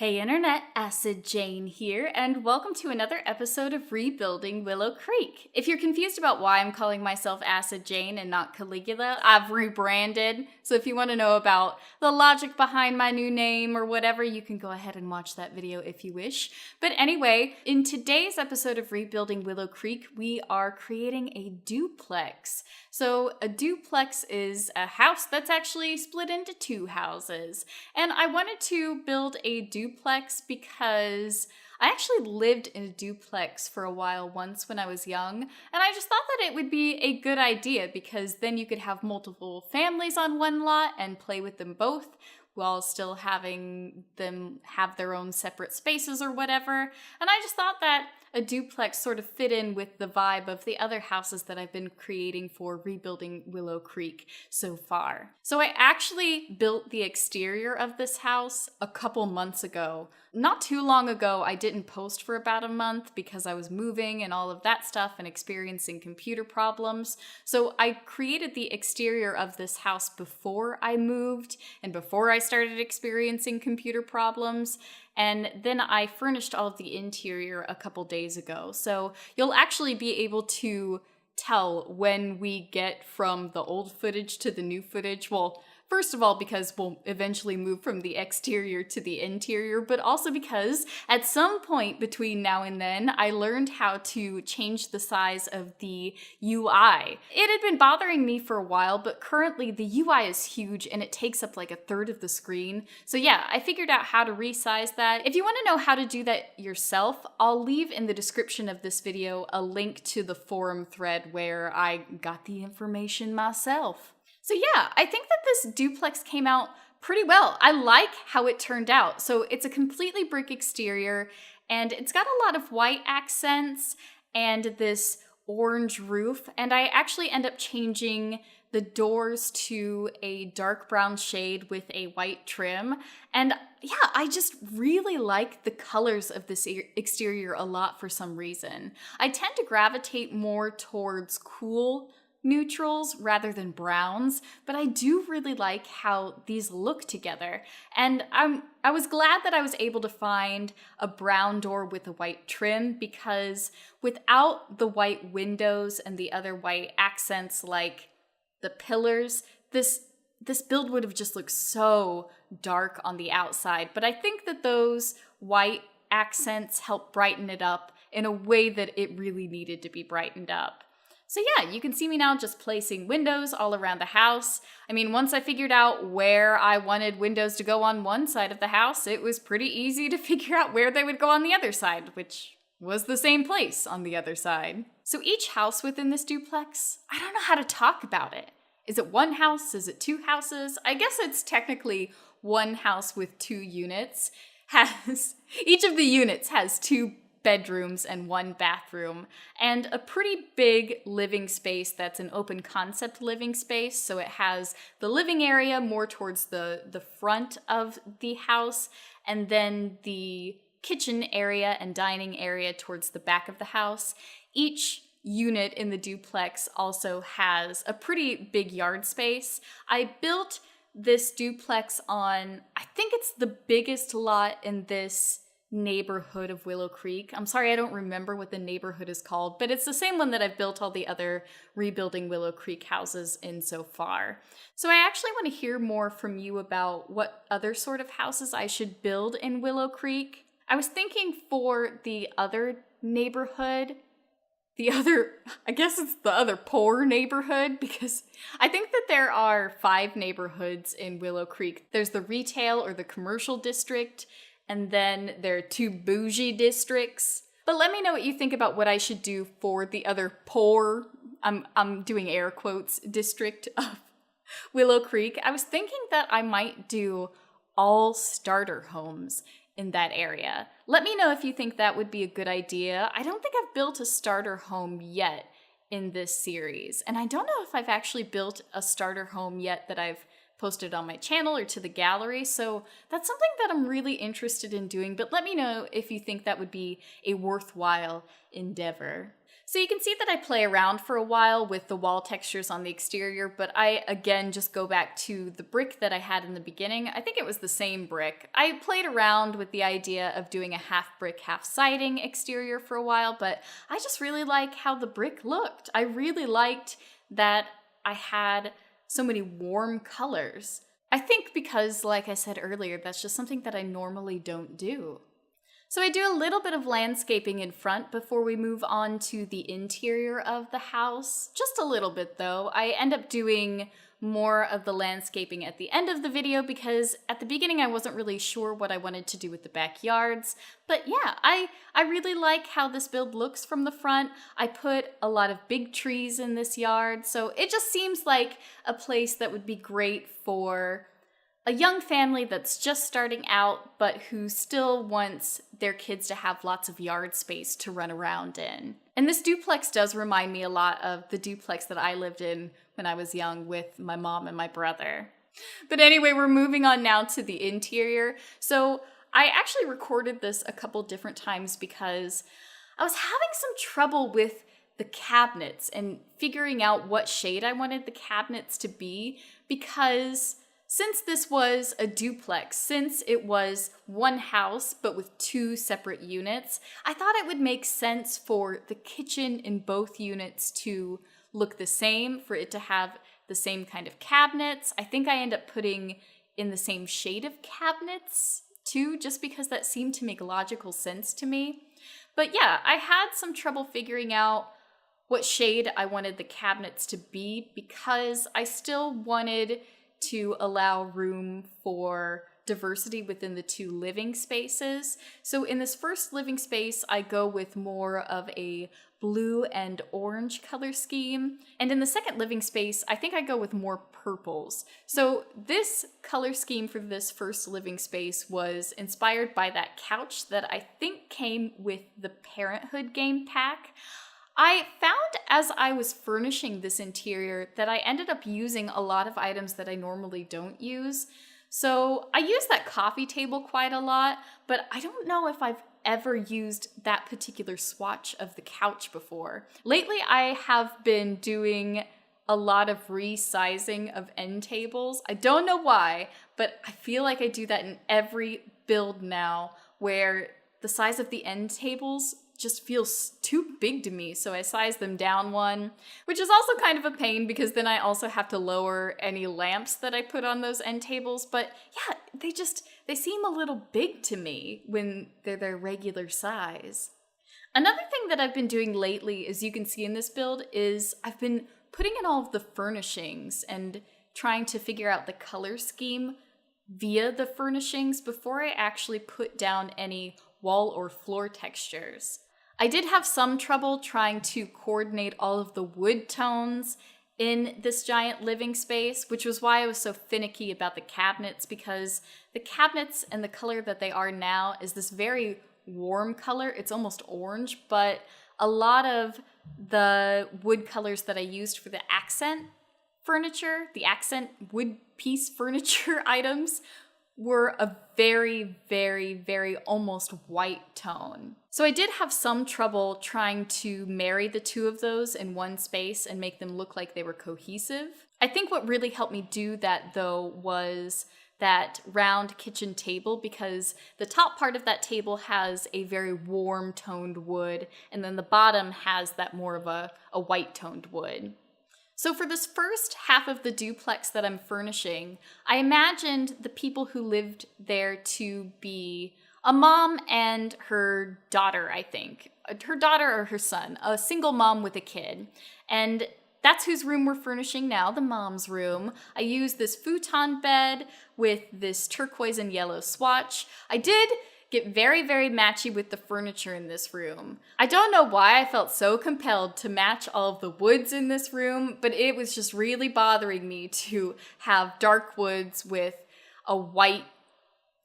Hey Internet, Acid Jane here, and welcome to another episode of Rebuilding Willow Creek. If you're confused about why I'm calling myself Acid Jane and not Caligula, I've rebranded, so if you want to know about the logic behind my new name or whatever, you can go ahead and watch that video if you wish. But anyway, in today's episode of Rebuilding Willow Creek, we are creating a duplex. So a duplex is a house that's actually split into two houses, and I wanted to build a duplex because I actually lived in a duplex for a while once when I was young, and I just thought that it would be a good idea because then you could have multiple families on one lot and play with them both while still having them have their own separate spaces or whatever. And I just thought that a duplex sort of fit in with the vibe of the other houses that I've been creating for Rebuilding Willow Creek so far. So I actually built the exterior of this house a couple months ago. Not too long ago, I didn't post for about a month because I was moving and all of that stuff and experiencing computer problems. So I created the exterior of this house before I moved and before I started experiencing computer problems. And then I furnished all of the interior a couple days ago. So you'll actually be able to tell when we get from the old footage to the new footage. Well, first of all, because we'll eventually move from the exterior to the interior, but also because at some point between now and then, I learned how to change the size of the UI. It had been bothering me for a while, but currently the UI is huge and it takes up like a third of the screen. So yeah, I figured out how to resize that. If you want to know how to do that yourself, I'll leave in the description of this video a link to the forum thread where I got the information myself. So yeah, I think that this duplex came out pretty well. I like how it turned out. So it's a completely brick exterior, and it's got a lot of white accents and this orange roof, and I actually end up changing the doors to a dark brown shade with a white trim. And yeah, I just really like the colors of this exterior a lot for some reason. I tend to gravitate more towards cool neutrals rather than browns, but I do really like how these look together. And I was glad that I was able to find a brown door with a white trim, because without the white windows and the other white accents like the pillars, this build would have just looked so dark on the outside. But I think that those white accents help brighten it up in a way that it really needed to be brightened up. So yeah, you can see me now just placing windows all around the house. I mean, once I figured out where I wanted windows to go on one side of the house, it was pretty easy to figure out where they would go on the other side, which was the same place on the other side. So each house within this duplex, I don't know how to talk about it. Is it one house? Is it two houses? I guess it's technically one house with two units. Each of the units has two bedrooms and one bathroom, and a pretty big living space that's an open concept living space. So it has the living area more towards the front of the house, and then the kitchen area and dining area towards the back of the house. Each unit in the duplex also has a pretty big yard space. I built this duplex on, I think it's the biggest lot in this neighborhood of Willow Creek. I'm sorry, I don't remember what the neighborhood is called, but it's the same one that I've built all the other Rebuilding Willow Creek houses in so far. So I actually want to hear more from you about what other sort of houses I should build in Willow Creek. I was thinking for the other neighborhood, I guess it's the other poor neighborhood, because I think that there are 5 neighborhoods in Willow Creek. There's the retail or the commercial district, and then there are 2 bougie districts. But let me know what you think about what I should do for the other poor, I'm doing air quotes, district of Willow Creek. I was thinking that I might do all starter homes in that area. Let me know if you think that would be a good idea. I don't think I've built a starter home yet in this series, and I don't know if I've actually built a starter home yet that I've posted on my channel or to the gallery, so that's something that I'm really interested in doing, but let me know if you think that would be a worthwhile endeavor. So you can see that I play around for a while with the wall textures on the exterior, but I again just go back to the brick that I had in the beginning. I think it was the same brick. I played around with the idea of doing a half brick, half siding exterior for a while, but I just really like how the brick looked. I really liked that I had so many warm colors. I think because, like I said earlier, that's just something that I normally don't do. So I do a little bit of landscaping in front before we move on to the interior of the house. Just a little bit though. I end up doing more of the landscaping at the end of the video because at the beginning I wasn't really sure what I wanted to do with the backyards. But yeah, I really like how this build looks from the front. I put a lot of big trees in this yard, so it just seems like a place that would be great for a young family that's just starting out, but who still wants their kids to have lots of yard space to run around in. And this duplex does remind me a lot of the duplex that I lived in when I was young with my mom and my brother. But anyway, we're moving on now to the interior. So I actually recorded this a couple different times because I was having some trouble with the cabinets and figuring out what shade I wanted the cabinets to be, because since this was a duplex, since it was one house but with two separate units, I thought it would make sense for the kitchen in both units to look the same, for it to have the same kind of cabinets. I think I end up putting in the same shade of cabinets too, just because that seemed to make logical sense to me. But yeah, I had some trouble figuring out what shade I wanted the cabinets to be because I still wanted to allow room for diversity within the two living spaces. So in this first living space, I go with more of a blue and orange color scheme. And in the second living space, I think I go with more purples. So this color scheme for this first living space was inspired by that couch that I think came with the Parenthood game pack. I found as I was furnishing this interior that I ended up using a lot of items that I normally don't use. So I use that coffee table quite a lot, but I don't know if I've ever used that particular swatch of the couch before. Lately, I have been doing a lot of resizing of end tables. I don't know why, but I feel like I do that in every build now, where the size of the end tables just feels too big to me, so I size them down one, which is also kind of a pain because then I also have to lower any lamps that I put on those end tables. But yeah, they seem a little big to me when they're their regular size. Another thing that I've been doing lately, as you can see in this build, is I've been putting in all of the furnishings and trying to figure out the color scheme via the furnishings before I actually put down any wall or floor textures. I did have some trouble trying to coordinate all of the wood tones in this giant living space, which was why I was so finicky about the cabinets, because the cabinets and the color that they are now is this very warm color. It's almost orange, but a lot of the wood colors that I used for the accent furniture, the accent wood piece furniture items, were a very, very, very almost white tone. So I did have some trouble trying to marry the two of those in one space and make them look like they were cohesive. I think what really helped me do that though was that round kitchen table, because the top part of that table has a very warm toned wood and then the bottom has that more of a white toned wood. So for this first half of the duplex that I'm furnishing, I imagined the people who lived there to be a mom and her daughter, I think. Her daughter or her son, a single mom with a kid. And that's whose room we're furnishing now, the mom's room. I used this futon bed with this turquoise and yellow swatch. I did get very, very matchy with the furniture in this room. I don't know why I felt so compelled to match all of the woods in this room, but it was just really bothering me to have dark woods with a white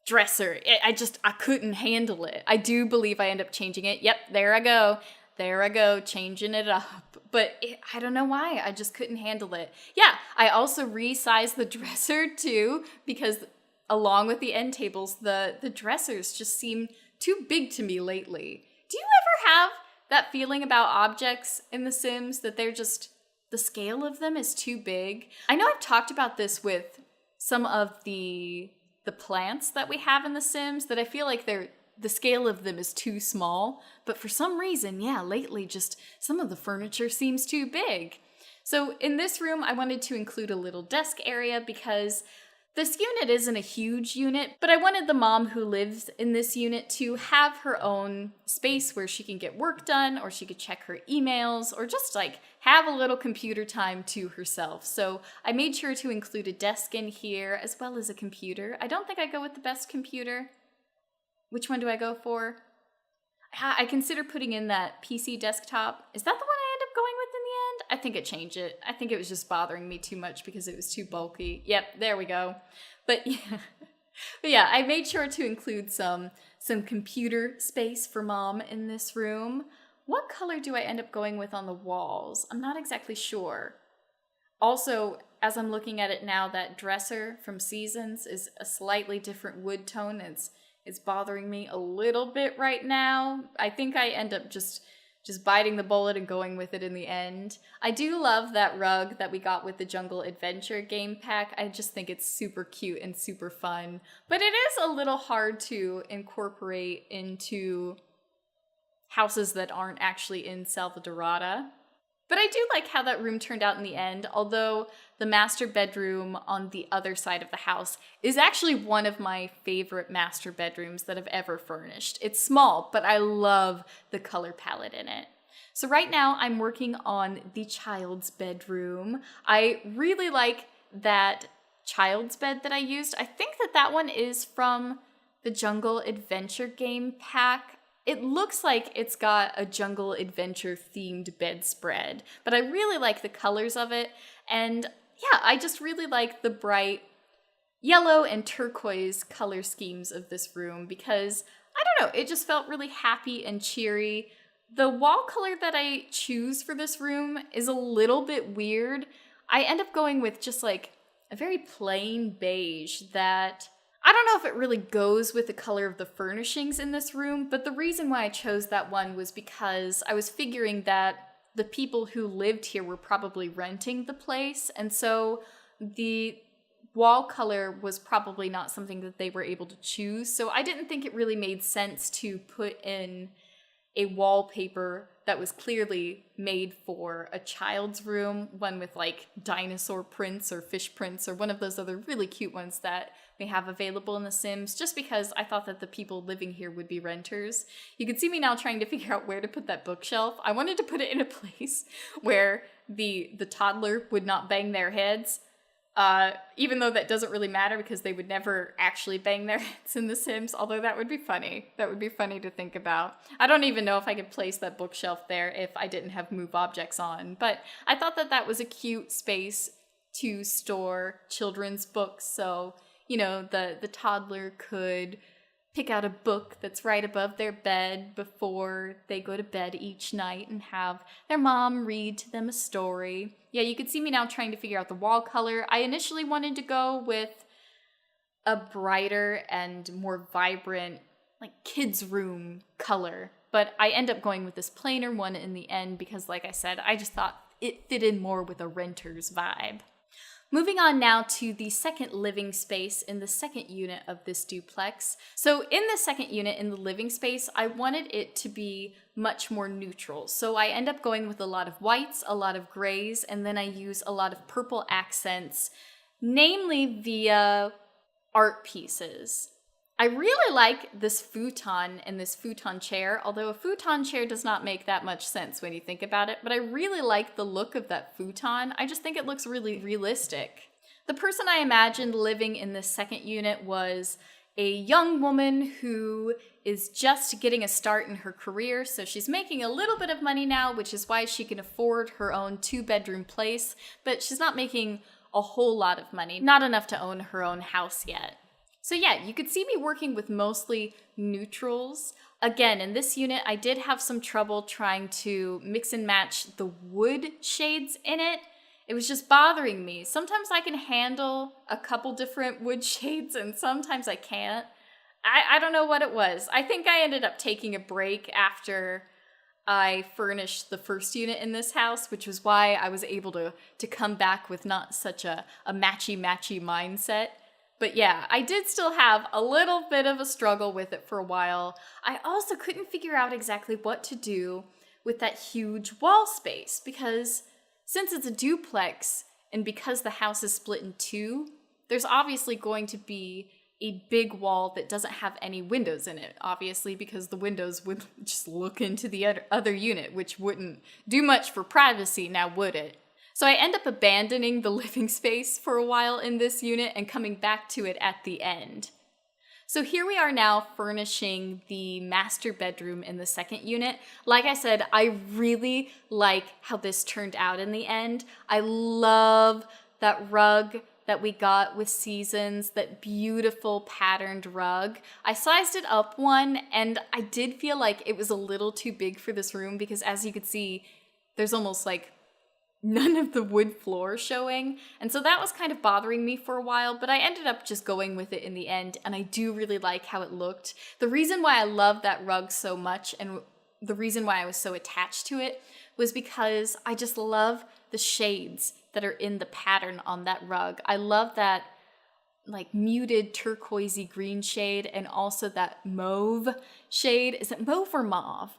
dresser. I couldn't handle it. I do believe I end up changing it. Yep, there I go, changing it up. But I don't know why, I just couldn't handle it. Yeah, I also resized the dresser too, because along with the end tables, the dressers just seem too big to me lately. Do you ever have that feeling about objects in The Sims that they're just, the scale of them is too big. I know I've talked about this with some of the plants that we have in The Sims, that I feel like the scale of them is too small, but for some reason, yeah, lately just some of the furniture seems too big. So in this room, I wanted to include a little desk area because this unit isn't a huge unit, but I wanted the mom who lives in this unit to have her own space where she can get work done, or she could check her emails, or just like have a little computer time to herself. So I made sure to include a desk in here as well as a computer. I don't think I go with the best computer. Which one do I go for? I consider putting in that PC desktop. Is that the one I end up going with in the end? I think it changed it. I think it was just bothering me too much because it was too bulky. Yep, there we go. But yeah, I made sure to include some computer space for mom in this room. What color do I end up going with on the walls? I'm not exactly sure. Also, as I'm looking at it now, that dresser from Seasons is a slightly different wood tone. It's bothering me a little bit right now. I think I end up just biting the bullet and going with it in the end. I do love that rug that we got with the Jungle Adventure game pack. I just think it's super cute and super fun. But it is a little hard to incorporate into houses that aren't actually in Salvadorada. But I do like how that room turned out in the end, although the master bedroom on the other side of the house is actually one of my favorite master bedrooms that I've ever furnished. It's small, but I love the color palette in it. So right now I'm working on the child's bedroom. I really like that child's bed that I used. I think that one is from the Jungle Adventure game pack. It looks like it's got a Jungle Adventure themed bedspread, but I really like the colors of it. And yeah, I just really like the bright yellow and turquoise color schemes of this room because, I don't know, it just felt really happy and cheery. The wall color that I choose for this room is a little bit weird. I end up going with just like a very plain beige that I don't know if it really goes with the color of the furnishings in this room, but the reason why I chose that one was because I was figuring that the people who lived here were probably renting the place, and so the wall color was probably not something that they were able to choose, so I didn't think it really made sense to put in a wallpaper that was clearly made for a child's room, one with like dinosaur prints or fish prints or one of those other really cute ones that we have available in The Sims, just because I thought that the people living here would be renters. You can see me now trying to figure out where to put that bookshelf. I wanted to put it in a place where the toddler would not bang their heads, even though that doesn't really matter because they would never actually bang their heads in The Sims, although that would be funny. That would be funny to think about. I don't even know if I could place that bookshelf there if I didn't have move objects on, but I thought that was a cute space to store children's books, so you know, the toddler could pick out a book that's right above their bed before they go to bed each night and have their mom read to them a story. Yeah, you can see me now trying to figure out the wall color. I initially wanted to go with a brighter and more vibrant, like kids' room color, but I end up going with this plainer one in the end because, like I said, I just thought it fit in more with a renter's vibe. Moving on now to the second living space in the second unit of this duplex. So in the second unit, in the living space, I wanted it to be much more neutral. So I end up going with a lot of whites, a lot of grays, and then I use a lot of purple accents, namely via art pieces. I really like this futon and this futon chair, although a futon chair does not make that much sense when you think about it, but I really like the look of that futon. I just think it looks really realistic. The person I imagined living in this second unit was a young woman who is just getting a start in her career, so she's making a little bit of money now, which is why she can afford her own 2-bedroom place, but she's not making a whole lot of money, not enough to own her own house yet. So yeah, you could see me working with mostly neutrals. Again, in this unit, I did have some trouble trying to mix and match the wood shades in it. It was just bothering me. Sometimes I can handle a couple different wood shades and sometimes I can't. I don't know what it was. I think I ended up taking a break after I furnished the first unit in this house, which was why I was able to come back with not such a matchy-matchy mindset. But yeah, I did still have a little bit of a struggle with it for a while. I also couldn't figure out exactly what to do with that huge wall space, because since it's a duplex and because the house is split in two, there's obviously going to be a big wall that doesn't have any windows in it, obviously, because the windows would just look into the other unit, which wouldn't do much for privacy, now would it? So I end up abandoning the living space for a while in this unit and coming back to it at the end. So here we are now furnishing the master bedroom in the second unit. Like I said, I really like how this turned out in the end. I love that rug that we got with Seasons, that beautiful patterned rug. I sized it up one, and I did feel like it was a little too big for this room because, as you could see, there's almost like none of the wood floor showing. And so that was kind of bothering me for a while, but I ended up just going with it in the end, and I do really like how it looked. The reason why I love that rug so much, and the reason why I was so attached to it, was because I just love the shades that are in the pattern on that rug. I love that like muted turquoisey green shade, and also that mauve shade. Is it mauve or mauve?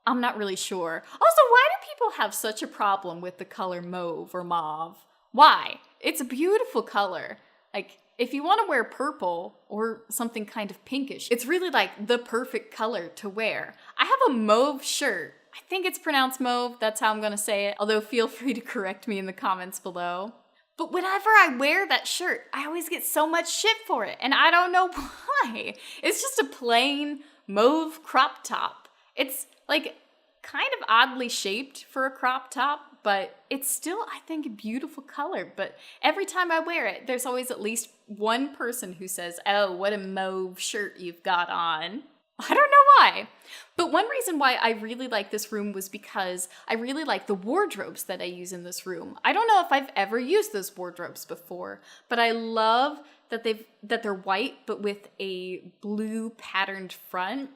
I'm not really sure. Also, why do people have such a problem with the color mauve or mauve? Why? It's a beautiful color. Like, if you want to wear purple or something kind of pinkish, it's really like the perfect color to wear. I have a mauve shirt. I think it's pronounced mauve. That's how I'm going to say it. Although feel free to correct me in the comments below. But whenever I wear that shirt, I always get so much shit for it. And I don't know why. It's just a plain mauve crop top. It's like kind of oddly shaped for a crop top, but it's still, I think, a beautiful color. But every time I wear it, there's always at least one person who says, "Oh, what a mauve shirt you've got on." I don't know why. But one reason why I really like this room was because I really like the wardrobes that I use in this room. I don't know if I've ever used those wardrobes before, but I love that they're white but with a blue patterned front.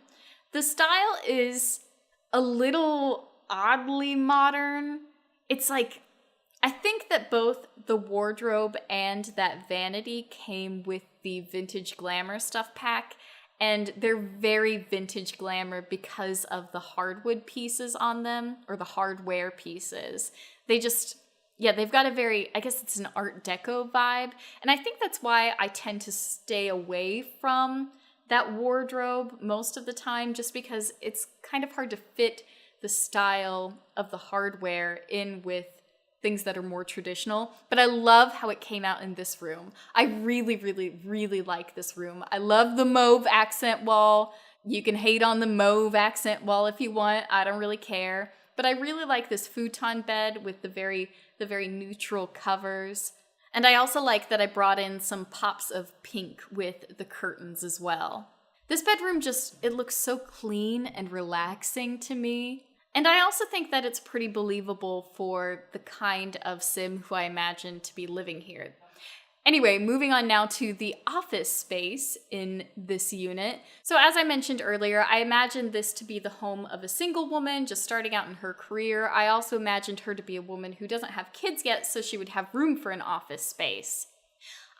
The style is a little oddly modern. It's like, I think that both the wardrobe and that vanity came with the Vintage Glamour stuff pack, and they're very vintage glamour because of the hardwood pieces on them, or the hardware pieces. They just, yeah, they've got a very, I guess it's an Art Deco vibe, and I think that's why I tend to stay away from that wardrobe most of the time, just because it's kind of hard to fit the style of the hardware in with things that are more traditional. But I love how it came out in this room. I really, really, really like this room. I love the mauve accent wall. You can hate on the mauve accent wall if you want. I don't really care. But I really like this futon bed with the very neutral covers. And I also like that I brought in some pops of pink with the curtains as well. This bedroom just, it looks so clean and relaxing to me. And I also think that it's pretty believable for the kind of sim who I imagine to be living here. Anyway, moving on now to the office space in this unit. So as I mentioned earlier, I imagined this to be the home of a single woman just starting out in her career. I also imagined her to be a woman who doesn't have kids yet, so she would have room for an office space.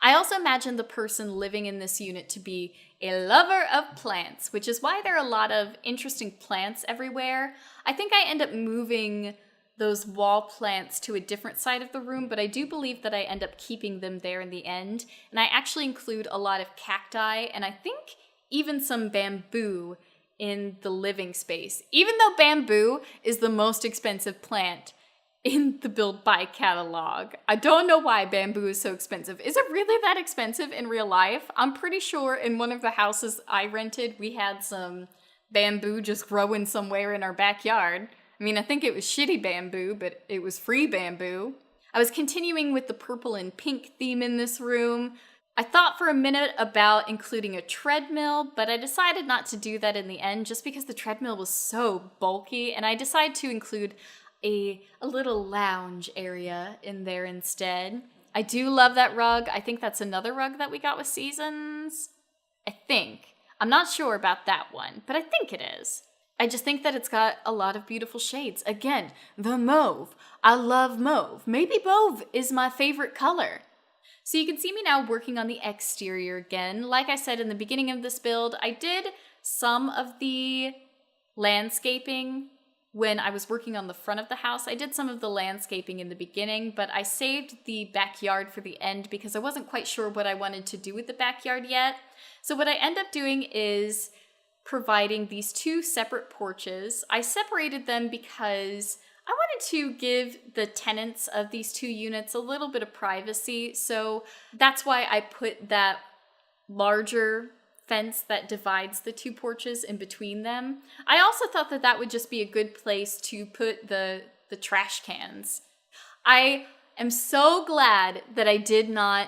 I also imagined the person living in this unit to be a lover of plants, which is why there are a lot of interesting plants everywhere. I think I end up moving those wall plants to a different side of the room, but I do believe that I end up keeping them there in the end. And I actually include a lot of cacti, and I think even some bamboo in the living space. Even though bamboo is the most expensive plant in the Build Buy catalog. I don't know why bamboo is so expensive. Is it really that expensive in real life? I'm pretty sure in one of the houses I rented, we had some bamboo just growing somewhere in our backyard. I mean, I think it was shitty bamboo, but it was free bamboo. I was continuing with the purple and pink theme in this room. I thought for a minute about including a treadmill, but I decided not to do that in the end just because the treadmill was so bulky, and I decided to include a little lounge area in there instead. I do love that rug. I think that's another rug that we got with Seasons. I think. I'm not sure about that one, but I think it is. I just think that it's got a lot of beautiful shades. Again, the mauve. I love mauve. Maybe mauve is my favorite color. So you can see me now working on the exterior again. Like I said in the beginning of this build, I did some of the landscaping when I was working on the front of the house. I did some of the landscaping in the beginning, but I saved the backyard for the end because I wasn't quite sure what I wanted to do with the backyard yet. So what I end up doing is providing these two separate porches. I separated them because I wanted to give the tenants of these two units a little bit of privacy. So that's why I put that larger fence that divides the two porches in between them. I also thought that that would just be a good place to put the trash cans. I am so glad that I did not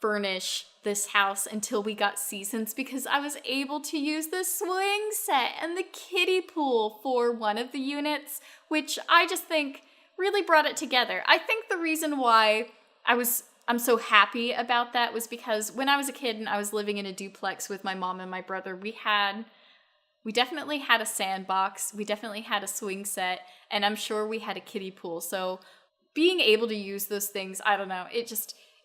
furnish this house until we got seasons, because I was able to use the swing set and the kiddie pool for one of the units, which I just think really brought it together. I think the reason why I'm so happy about that was because when I was a kid and I was living in a duplex with my mom and my brother, we definitely had a sandbox, we definitely had a swing set, and I'm sure we had a kiddie pool. So being able to use those things, I don't know,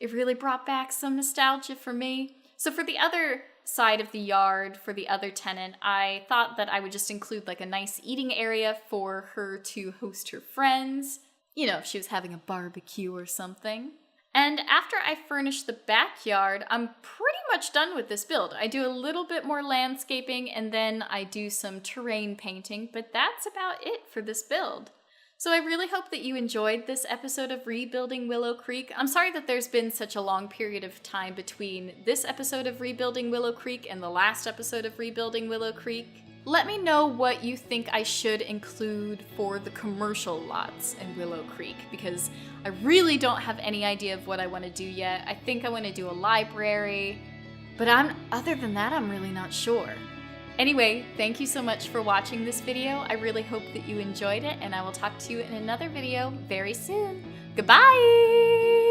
it really brought back some nostalgia for me. So for the other side of the yard, for the other tenant, I thought that I would just include like a nice eating area for her to host her friends, you know, if she was having a barbecue or something. And after I furnish the backyard, I'm pretty much done with this build. I do a little bit more landscaping and then I do some terrain painting, but that's about it for this build. So I really hope that you enjoyed this episode of Rebuilding Willow Creek. I'm sorry that there's been such a long period of time between this episode of Rebuilding Willow Creek and the last episode of Rebuilding Willow Creek. Let me know what you think I should include for the commercial lots in Willow Creek, because I really don't have any idea of what I want to do yet. I think I want to do a library, but other than that, I'm really not sure. Anyway, thank you so much for watching this video. I really hope that you enjoyed it, and I will talk to you in another video very soon. Goodbye!